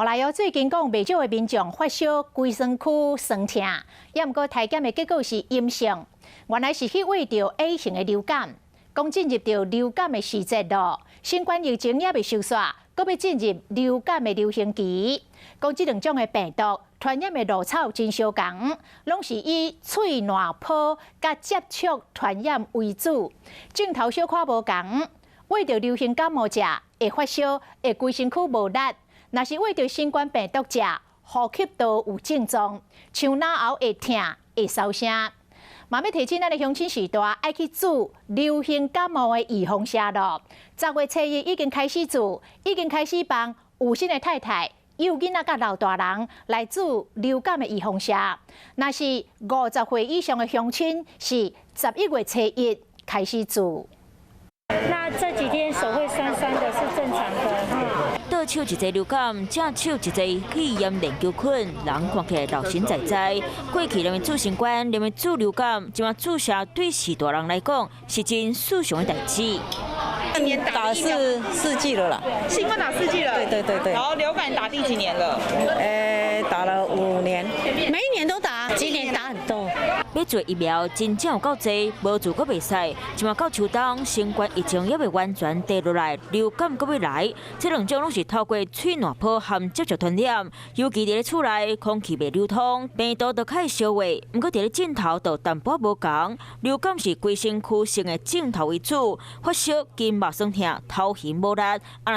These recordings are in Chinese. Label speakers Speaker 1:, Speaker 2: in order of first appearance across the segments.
Speaker 1: 后来最近讲袂少的民众发烧，规身躯酸痛，也毋过体检的结果是阴性，原来是去喂到 A 型的流感。讲进入到流感的时节咯，新冠疫情也未收煞，阁要进入流感的流行期。讲这两种的病毒传染的路草真相共，拢是以喙烂泡甲接触传染为主，镜头小可无共。喂到流行感冒者会发烧，会规身躯无力。若是喂到新冠病毒者，呼吸道有症状，像脑喉会痛、会烧声。嘛要提醒咱的乡亲时代，爱去注流行感冒的预防针咯。10月初一已经开始注，已经开始帮有心的太太、幼囡仔甲老大人来注流感的预防针。若是50岁以上的乡亲，是11月初一开始注。
Speaker 2: 那这几天手会酸酸的，是正常的。
Speaker 3: 倒手一个流感，正手一个肺炎链球菌，人看起来老神在在。过去人们注新冠，人们注流感，今晚注射对许多人来讲是真肃常的代志。
Speaker 4: 打了四剂了啦。
Speaker 5: 新冠打4剂了。
Speaker 4: 对。
Speaker 5: 然后流感打第几年了？
Speaker 4: 打了5年，
Speaker 2: 每一年都打，今年打很多。
Speaker 3: 要做疫苗真正有够济，无做阁袂使。今晚到秋冬，新冠疫情也未完全跌落来，流感阁要来。这两种拢是透过喙烂泡和接触传染，尤其伫咧厝内空气未流通，病毒就开始烧化。不过伫咧镜头就淡薄无同，流感是规身躯性的镜头为主，发烧、筋膜酸痛、头晕无力。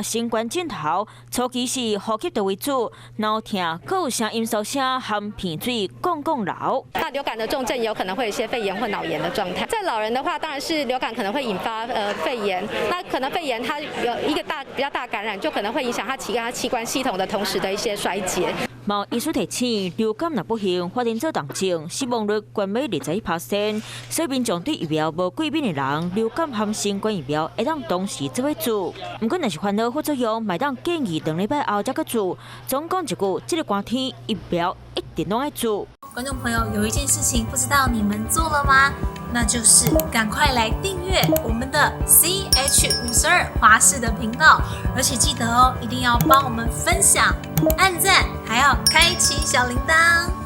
Speaker 3: 新冠镜头初期是呼吸道为主，脑痛、阁有声音烧声和鼻水讲流。
Speaker 6: 那流感的重症有可能会有一些肺炎或脑炎的状态。在老人的话，当然是流感可能会引发肺炎，那可能肺炎它有一个比较大感染，就可能会影响它其他器官系统的同时的一些衰竭。
Speaker 3: 毛医师提醒，流感若不幸发展做重症，死亡率关于21%。所以民众对疫苗无过敏的人，流感和新冠疫苗会当同时做伙注。不过若是烦恼副作用，麦当建议2礼拜后再去注。总讲一句，这个寒天疫苗一定拢爱注。
Speaker 7: 观众朋友，有一件事情不知道你们做了吗？那就是赶快来订阅我们的 CH52华视的频道，而且记得哦，一定要帮我们分享、按赞，还要开启小铃铛。